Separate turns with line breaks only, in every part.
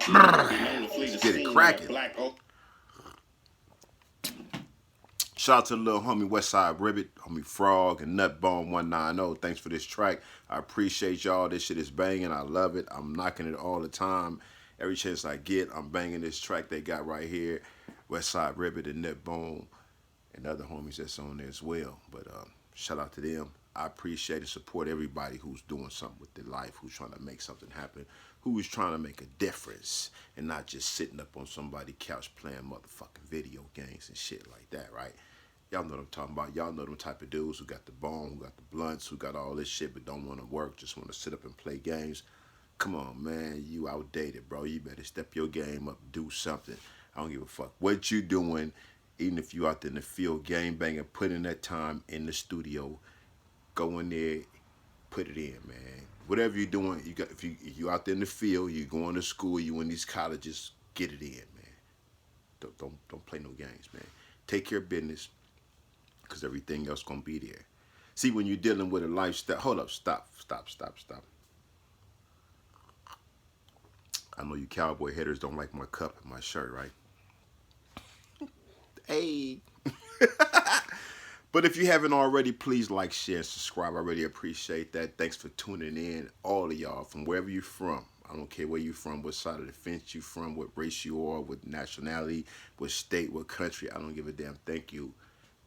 Let's get it cracking. Shout out to the little homie Westside Ribbit, homie Frog, and Nutbone 190. Thanks for this track. I appreciate y'all. This shit is banging. I love it. I'm knocking it all the time. Every chance I get, I'm banging this track they got right here. Westside Ribbit and Nutbone and other homies that's on there as well. But shout out to them. I appreciate and support everybody who's doing something with their life, who's trying to make something happen, who is trying to make a difference and not just sitting up on somebody's couch playing motherfucking video games and shit like that, right? Y'all know what I'm talking about. Y'all know them type of dudes who got the bone, who got the blunts, who got all this shit but don't want to work, just want to sit up and play games. Come on, man. You outdated, bro. You better step your game up, do something. I don't give a fuck what you doing. Even if you out there in the field game banging, put in that time in the studio. Go in there, put it in, man. Whatever you're doing, you got if you out there in the field, you going to school, you in these colleges, get it in, man. Don't play no games, man. Take care of business, because everything else gonna be there. See, when you're dealing with a lifestyle, hold up, stop. I know you cowboy headers don't like my cup and my shirt, right? Hey. But if you haven't already, please like, share, and subscribe. I really appreciate that. Thanks for tuning in, all of y'all, from wherever you're from. I don't care where you're from, what side of the fence you're from, what race you are, what nationality, what state, what country. I don't give a damn. Thank you.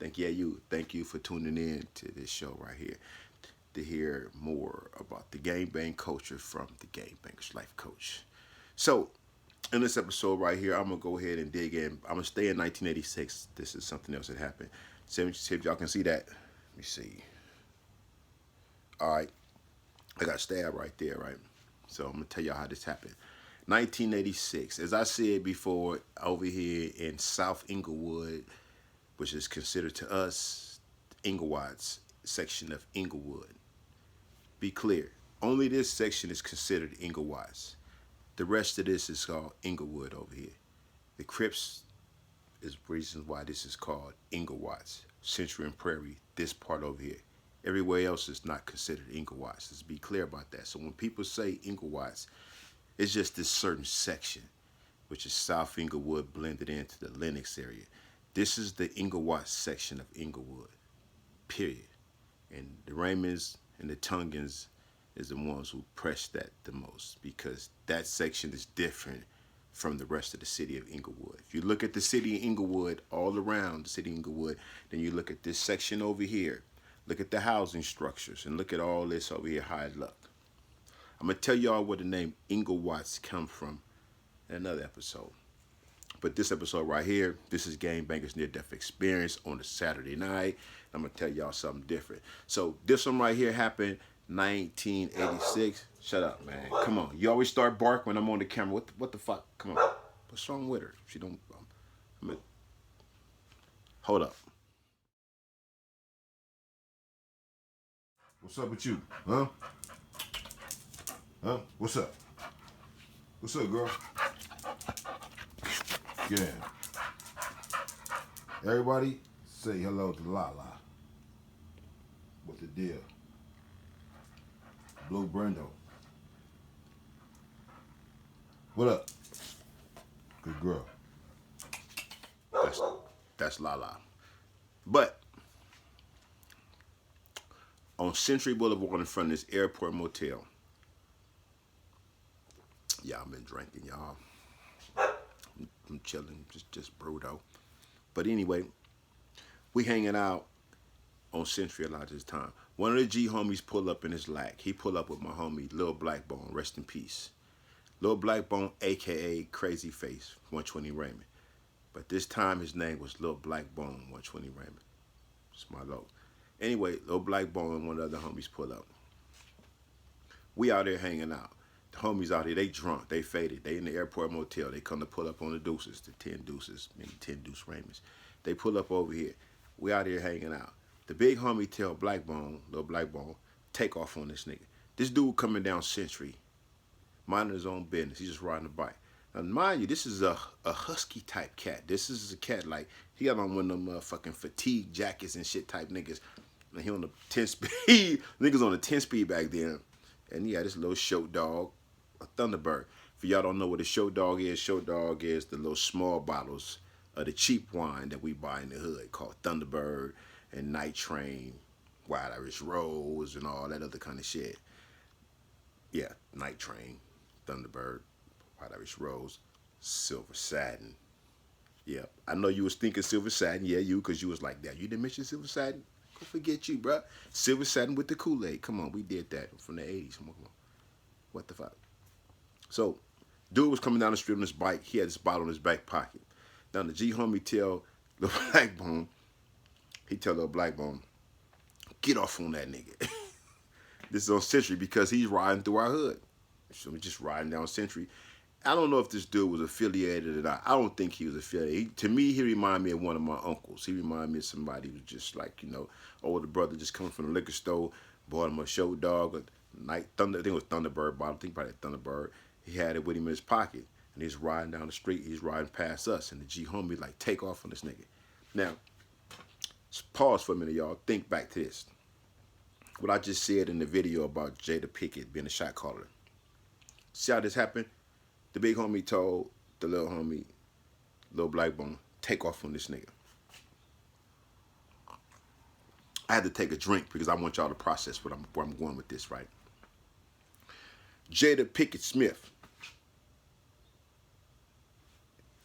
Thank you for tuning in to this show right here to hear more about the Game Bang culture from the Game Bangers Life Coach. So, in this episode right here, I'm going to go ahead and dig in. I'm going to stay in 1986. This is something else that happened. See if y'all can see that. Let me see. All right. I got stabbed right there, right? So I'm going to tell y'all how this happened. 1986. As I said before, over here in South Inglewood, which is considered to us Inglewood's section of Inglewood. Be clear. Only this section is considered Inglewood's. The rest of this is called Inglewood over here. The Crips is reasons why this is called Inglewood's. Century and Prairie, this part over here. Everywhere else is not considered Inglewood's. Let's be clear about that. So when people say Inglewood's, it's just this certain section, which is South Inglewood blended into the Lenox area. This is the Inglewood section of Inglewood, period. And the Raymonds and the Tungans is the ones who press that the most, because that section is different from the rest of the city of Inglewood. If you look at the city of Inglewood, all around the city of Inglewood, then you look at this section over here, look at the housing structures, and look at all this over here, how it look. I'm going to tell y'all where the name Inglewood's come from in another episode. But this episode right here, this is Game Bangers Near Death Experience on a Saturday night. I'm going to tell y'all something different. So this one right here happened 1986. Shut up, man. Come on. You always start bark when I'm on the camera. What the fuck? Come on. What's wrong with her? She don't... hold up. What's up with you? Huh? Huh? What's up? What's up, girl? Yeah. Everybody say hello to Lala. What's the deal? Blue Brendo. What up? Good girl. That's Lala. But on Century Boulevard in front of this airport motel, y'all been drinking, y'all. I'm chilling, just Bruto. But anyway, we hanging out on Century a lot of this time. One of the G homies pull up in his lack. He pull up with my homie, Lil Blackbone, rest in peace. Lil Blackbone, a.k.a. Crazy Face, 120 Raymond. But this time his name was Lil Blackbone, 120 Raymond. It's my low. Anyway, Lil Blackbone and one of the other homies pull up. We out there hanging out. The homies out here, they drunk, they faded. They in the airport motel. They come to pull up on the deuces, the 10 deuces, maybe 10 deuce Raymonds. They pull up over here. We out here hanging out. The big homie tell Blackbone, Lil Blackbone, take off on this nigga. This dude coming down Century, minding his own business. He's just riding a bike. Now, mind you, this is a husky type cat. This is a cat like, he got on one of them fucking fatigue jackets and shit type niggas. And he on the 10 speed. Niggas on the 10 speed back then. And he had this little show dog, a Thunderbird. For y'all don't know what a show dog is the little small bottles of the cheap wine that we buy in the hood called Thunderbird and Night Train, Wild Irish Rose, and all that other kind of shit. Yeah, Night Train, Thunderbird, Wild Irish Rose, Silver Satin. Yeah, I know you was thinking Silver Satin. Yeah, you, because you was like that. You didn't mention Silver Satin? Go forget you, bruh. Silver Satin with the Kool-Aid. Come on, we did that from the 80s. Come on, come on. What the fuck? So, dude was coming down the street on his bike. He had this bottle in his back pocket. Now, the G homie tell the Black Bone, he tell the Black Bone, get off on that nigga. This is on Century because he's riding through our hood. So we're just riding down Century. I don't know if this dude was affiliated or not. I don't think he was affiliated. To me, he reminded me of one of my uncles. He reminded me of somebody who was just like, older brother just coming from the liquor store, bought him a show dog, a night thunder. I think it was Thunderbird bottle. I think probably Thunderbird. He had it with him in his pocket. And he's riding down the street. He's riding past us. And the G homie like, take off on this nigga. Now, pause for a minute, y'all. Think back to this. What I just said in the video about Jada Pinkett being a shot caller. See how this happened? The big homie told the little homie, little Black Bone, take off on this nigga. I had to take a drink because I want y'all to process where I'm going with this, right? Jada Pinkett Smith,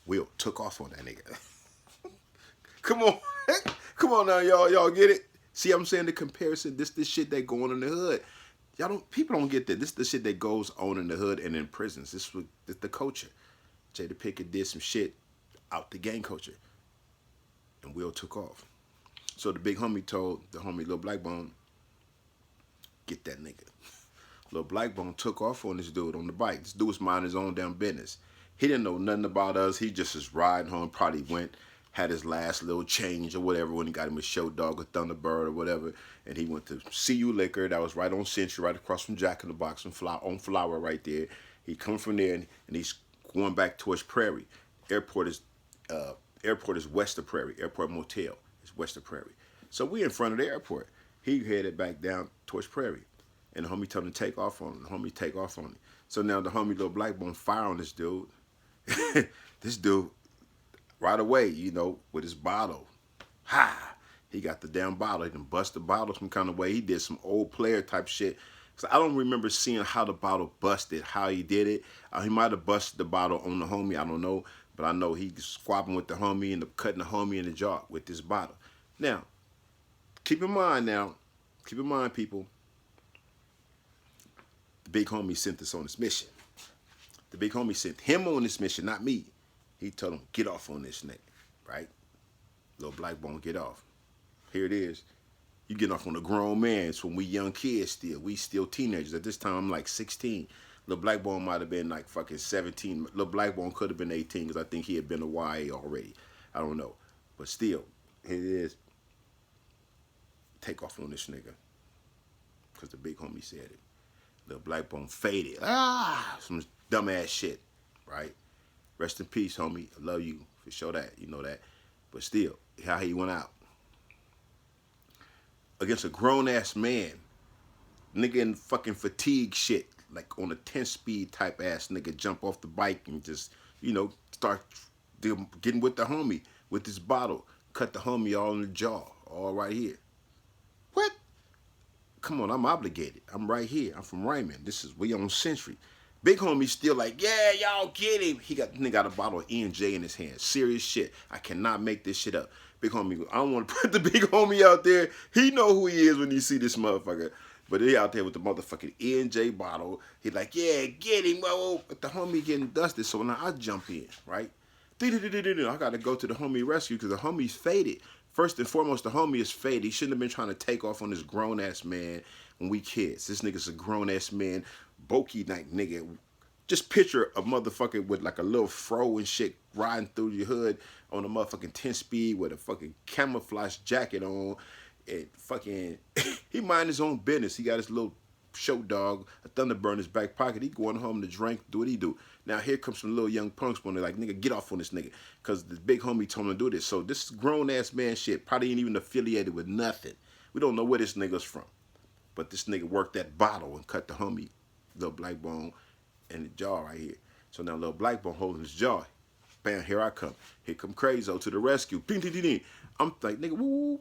Will, took off on that nigga. Come on. Come on now, y'all. Y'all get it? See what I'm saying? The comparison. This shit that going on in the hood. People don't get that. This is the shit that goes on in the hood and in prisons. This the culture. Jada Pinkett did some shit out the gang culture. And Will took off. So the big homie told the homie, Lil Black Bone, get that nigga. Lil Black Bone took off on this dude on the bike. This dude was minding his own damn business. He didn't know nothing about us. He just was riding home, probably went, had his last little change or whatever when he got him a show dog or Thunderbird or whatever. And he went to CU Liquor. That was right on Century, right across from Jack in the Box on Flower right there. He come from there and he's going back towards Prairie. Airport is west of Prairie. Airport Motel is west of Prairie. So we in front of the airport. He headed back down towards Prairie. And the homie told him to take off on him. The homie take off on him. So now the homie Lil Black Bone fire on this dude. This dude, right away, with his bottle. Ha! He got the damn bottle. He done bust the bottle some kind of way. He did some old player type shit. So I don't remember seeing how the bottle busted, how he did it. He might have busted the bottle on the homie. I don't know. But I know he squabbling with the homie and cutting the homie in the jaw with this bottle. Now, keep in mind, people, the big homie sent us on this mission. The big homie sent him on this mission, not me. He told him, get off on this nigga, right? Little Black Bone, get off. Here it is. You getting off on a grown man. It's when we young kids still. We still teenagers. At this time, I'm like 16. Little Black Bone might have been like fucking 17. Little Black Bone could have been 18 because I think he had been a YA already. I don't know. But still, here it is. Take off on this nigga. Because the big homie said it. Little Black Bone faded. Some dumbass shit, right? Rest in peace, homie. I love you for sure that. You know that. But still, how he went out. Against a grown-ass man. Nigga in fucking fatigue shit. Like on a 10-speed type ass nigga jump off the bike and just, start getting with the homie with this bottle. Cut the homie all in the jaw. All right here. What? Come on, I'm obligated. I'm right here. I'm from Raymond. We on Century. Big homie still like, yeah, y'all get him. Nigga got a bottle of E&J in his hand. Serious shit. I cannot make this shit up. Big homie, I don't want to put the big homie out there. He know who he is when he see this motherfucker. But he out there with the motherfucking E&J bottle. He like, yeah, get him. Whoa. But the homie getting dusted. So now I jump in, right? I got to go to the homie rescue because the homie's faded. First and foremost, the homie is faded. He shouldn't have been trying to take off on this grown-ass man when we kids. This nigga's a grown-ass man. Bulky night nigga. Just picture a motherfucker with like a little fro and shit riding through your hood on a motherfucking 10-speed with a fucking camouflage jacket on. And fucking, he mind his own business. He got his little show dog, a Thunderbird in his back pocket. He going home to drink, do what he do. Now here comes some little young punks when they're like, nigga, get off on this nigga. Because the big homie told him to do this. So this grown-ass man shit probably ain't even affiliated with nothing. We don't know where this nigga's from. But this nigga worked that bottle and cut the homie, Little Black Bone, in the jaw right here. So now little black boy holding his jaw. Bam, here I come. Here come Crazo to the rescue. Ding, ding, ding, ding. I'm like, nigga, woo.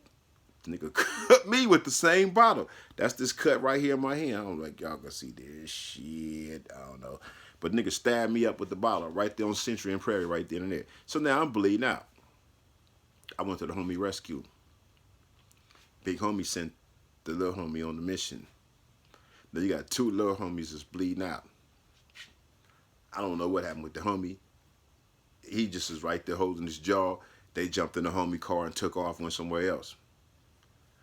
The nigga cut me with the same bottle. That's this cut right here in my hand. I'm like, y'all gonna see this shit. I don't know. But nigga stabbed me up with the bottle right there on Century and Prairie, right there and there. So now I'm bleeding out. I went to the homie rescue. Big homie sent the little homie on the mission. Now you got two little homies that's bleeding out. I don't know what happened with the homie. He just was right there holding his jaw. They jumped in the homie car and took off, went somewhere else.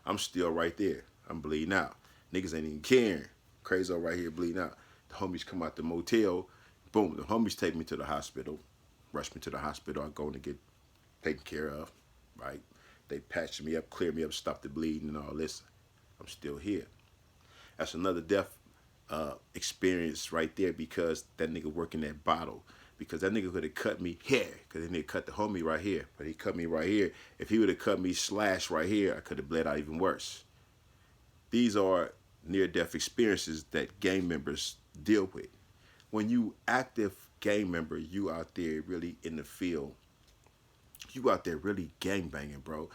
I'm still right there. I'm bleeding out. Niggas ain't even caring. Crazo right here bleeding out. The homies come out the motel. Boom, the homies take me to the hospital. Rush me to the hospital. I go to get taken care of, right? They patched me up, cleared me up, stopped the bleeding and all this. I'm still here. That's another death experience right there because that nigga working that bottle. Because that nigga could have cut me here. Because then he cut the homie right here. But he cut me right here. If he would have cut me slash right here, I could have bled out even worse. These are near-death experiences that gang members deal with. When you active gang member, you out there really in the field. You out there really gang banging, bro.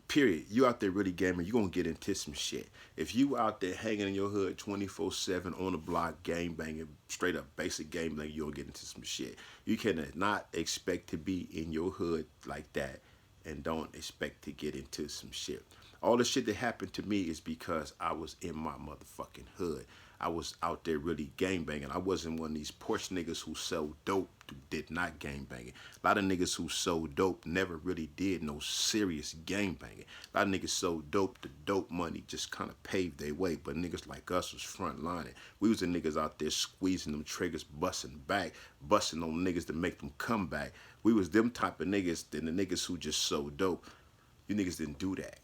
Period. You out there really gaming, you gonna get into some shit. If you out there hanging in your hood 24/7 on the block, game banging, straight up basic game banging, you gonna get into some shit. You cannot expect to be in your hood like that and don't expect to get into some shit. All the shit that happened to me is because I was in my motherfucking hood. I was out there really gang banging. I wasn't one of these porch niggas who sell dope, who did not gang banging. A lot of niggas who sold dope never really did no serious gang banging. A lot of niggas sold dope, the dope money just kind of paved their way. But niggas like us was front lining. We was the niggas out there squeezing them triggers, busting back, busting on niggas to make them come back. We was them type of niggas than the niggas who just sold dope. You niggas didn't do that.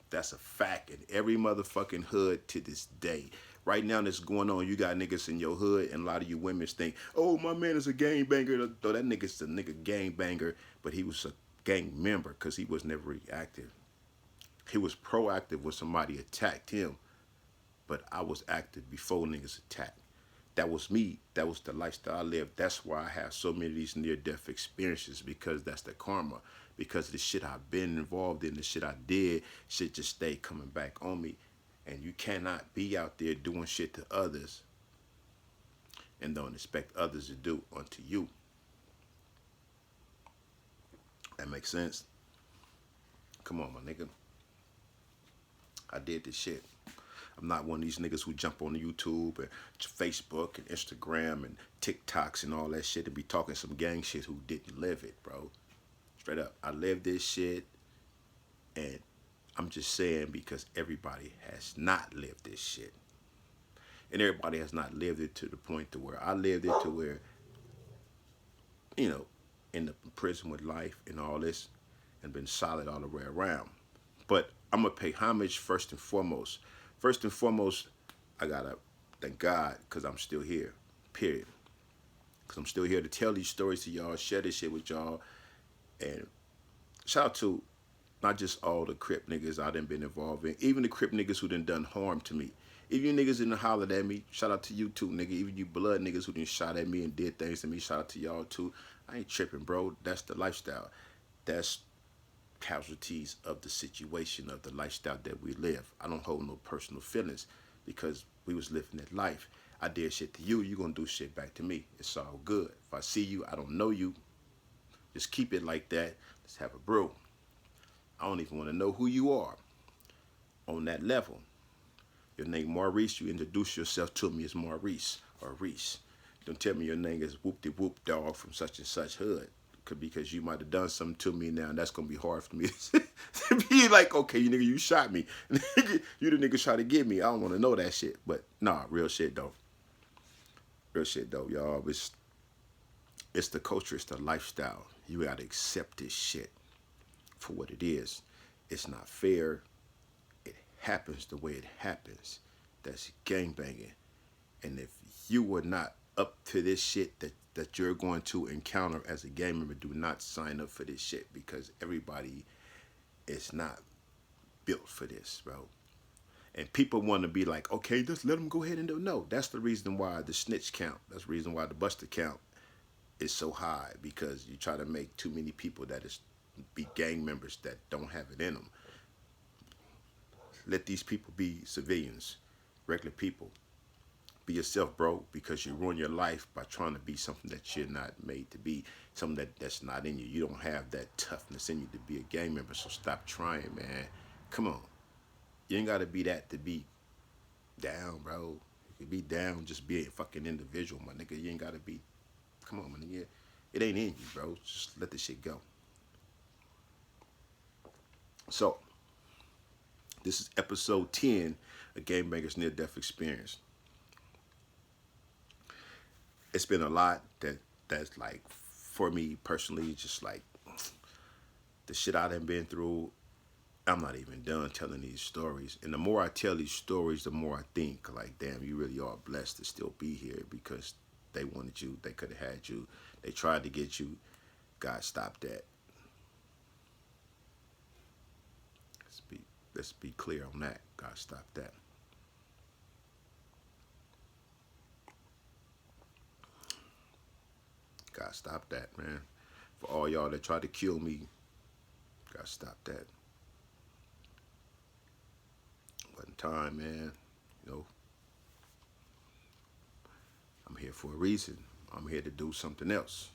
That's a fact in every motherfucking hood to this day. Right now that's going on, you got niggas in your hood and a lot of you women think, oh, my man is a gang banger. Though that nigga's a nigga gang banger, but he was a gang member because he was never reactive. He was proactive when somebody attacked him, but I was active before niggas attacked. That was me. That was the lifestyle I lived. That's why I have so many of these near-death experiences, because that's the karma. Because the shit I've been involved in, the shit I did, shit just stay coming back on me. And you cannot be out there doing shit to others and don't expect others to do unto you. That makes sense? Come on, my nigga. I did this shit. I'm not one of these niggas who jump on YouTube and Facebook and Instagram and TikToks and all that shit and be talking some gang shit who didn't live it, bro. Straight up. I lived this shit, and I'm just saying because everybody has not lived this shit. And everybody has not lived it to the point to where I lived it, to where, you know, end up in prison with life and all this and been solid all the way around. But I'm going to pay homage first and foremost. First and foremost, I got to thank God because I'm still here, period. Because I'm still here to tell these stories to y'all, share this shit with y'all. And shout out to not just all the Crip niggas I done been involved in, even the Crip niggas who done harm to me. Even you niggas done hollered at me, shout out to you too, nigga. Even you blood niggas who done shot at me and did things to me, shout out to y'all too. I ain't tripping, bro. That's the lifestyle. That's casualties of the situation, of the lifestyle that we live. I don't hold no personal feelings because we was living that life. I did shit to you, you gonna do shit back to me. It's all good. If I see you, I don't know you. Just keep it like that. Let's have a brew. I don't even want to know who you are on that level. Your name Maurice, you introduce yourself to me as Maurice or Reese. Don't tell me your name is whoop-de-whoop dog from such and such hood. Because you might have done something to me now, and that's going to be hard for me to be like, okay, you nigga, you shot me. You the nigga try to get me. I don't want to know that shit. But nah, real shit though. Real shit though, y'all. It's the culture, it's the lifestyle. You got to accept this shit for what it is. It's not fair. It happens the way it happens. That's gangbanging. And if you were not up to this shit that you're going to encounter as a gang member, do not sign up for this shit, because everybody is not built for this, bro. And people want to be like, okay, just let them go ahead and do. No, that's the reason why the snitch count. That's the reason why the buster count is so high, because you try to make too many people that is be gang members that don't have it in them. Let these people be civilians, regular people. Be yourself, bro, because you ruin your life by trying to be something that you're not made to be, something that's not in you. You don't have that toughness in you to be a gang member, so stop trying, man. Come on. You ain't got to be that to be down, bro. You can be down, just be a fucking individual, my nigga. You ain't got to be, come on, my nigga. It ain't in you, bro. Just let the shit go. So, this is episode 10 of Game Bangers Near Death Experience. It's been a lot that's like, for me personally, just like the shit I done been through. I'm not even done telling these stories. And the more I tell these stories, the more I think like, damn, you really are blessed to still be here, because they wanted you. They could have had you. They tried to get you. God stopped that. Let's be clear on that. God stopped that. God stop that, man. For all y'all that tried to kill me, God stop that. Wasn't time, man. You know, I'm here for a reason. I'm here to do something else.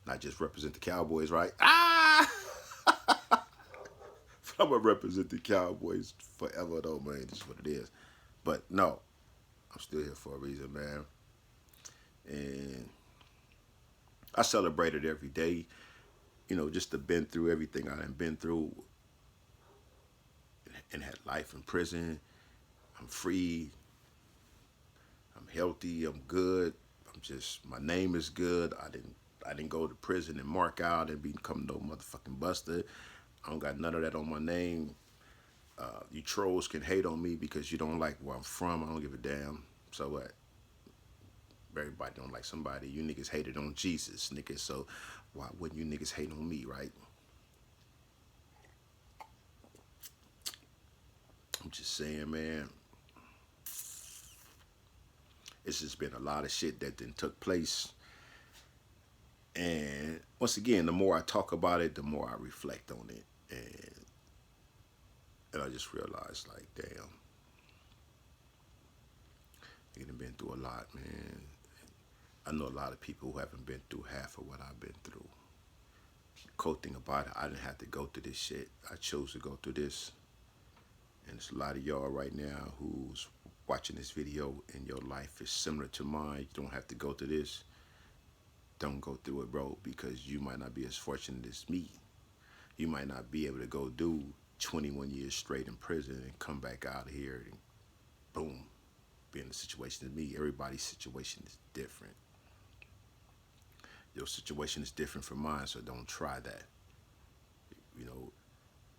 Not just represent the Cowboys, right? Ah! I'm gonna represent the Cowboys forever, though, man. This is what it is. But no, I'm still here for a reason, man. And I celebrate it every day. You know, just to been through everything I done been through, and had life in prison. I'm free. I'm healthy. I'm good. I'm just, my name is good. I didn't go to prison and mark out and become no motherfucking buster. I don't got none of that on my name. You trolls can hate on me because you don't like where I'm from. I don't give a damn. So what? Everybody don't like somebody. You niggas hated on Jesus, niggas. So why wouldn't you niggas hate on me, right? I'm just saying, man. It's just been a lot of shit that then took place. And once again, the more I talk about it, the more I reflect on it. And I just realized, like, damn, you done been through a lot, man. I know a lot of people who haven't been through half of what I've been through. Cool thing about it, I didn't have to go through this shit. I chose to go through this. And there's a lot of y'all right now who's watching this video and your life is similar to mine. You don't have to go through this. Don't go through it, bro, because you might not be as fortunate as me. You might not be able to go do 21 years straight in prison and come back out of here and boom, be in a situation as me. Everybody's situation is different. Your situation is different from mine, so don't try that. You know,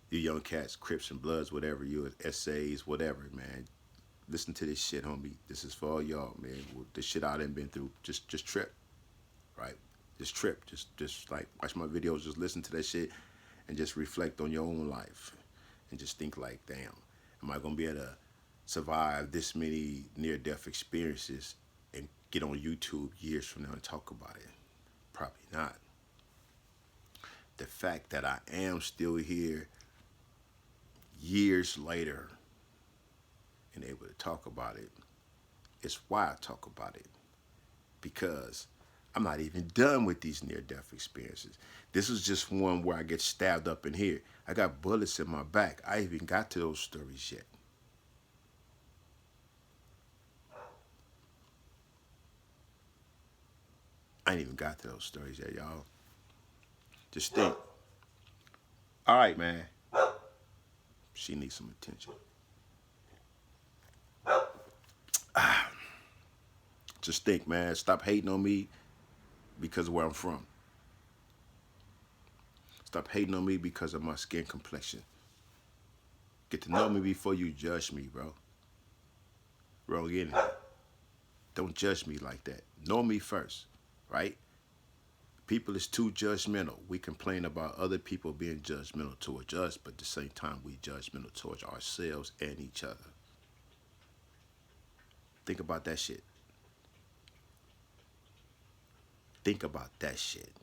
you young cats, Crips and Bloods, whatever, you essays, whatever, man. Listen to this shit, homie. This is for all y'all, man. This shit I done been through, just trip, right? Just trip, just like watch my videos, just listen to that shit, and just reflect on your own life, and just think like, damn, am I gonna be able to survive this many near-death experiences and get on YouTube years from now and talk about it? Probably not. The fact that I am still here years later and able to talk about it is why I talk about it. Because I'm not even done with these near-death experiences. This is just one where I get stabbed up in here. I got bullets in my back. I even got to those stories yet. I ain't even got to those stories yet, y'all. Just think. All right, man. She needs some attention. Just think, man. Stop hating on me because of where I'm from. Stop hating on me because of my skin complexion. Get to know me before you judge me, bro. Wrong ending. Don't judge me like that. Know me first, right? People is too judgmental. We complain about other people being judgmental towards us, but at the same time, we judgmental towards ourselves and each other. Think about that shit. Think about that shit.